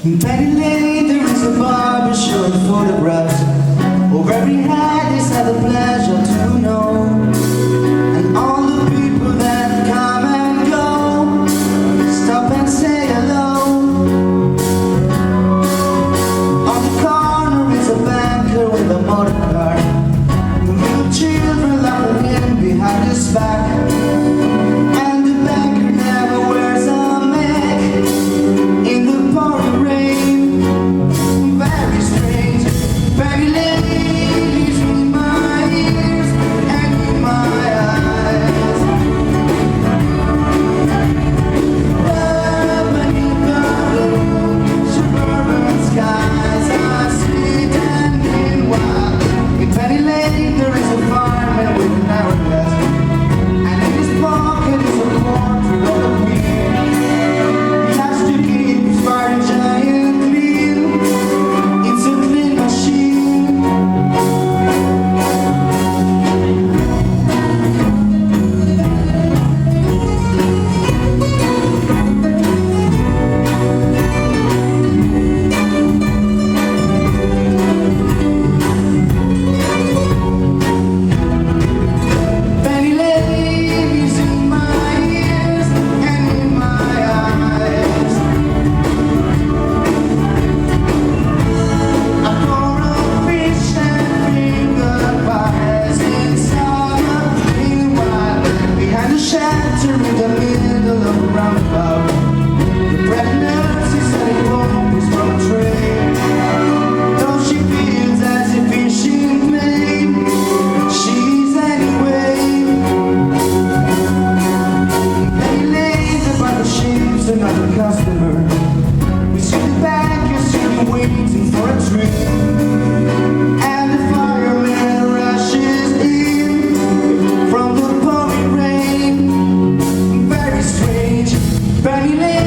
In Penny Lane there is a barber showing photographs of every head he's had the pleasure to know, and all the people that come and go stop and say hello. On the corner is a banker with a motor car, the little children laughing him behind his back. In the middle of a roundabout, the pregnancy said was from a train. Though she feels as if she's in pain, she's anyway. Penny Lane about the sheep's another customer. We see the bank, you see me waiting for a train, and the fireman rushes in from the pouring rain. Penny Lane.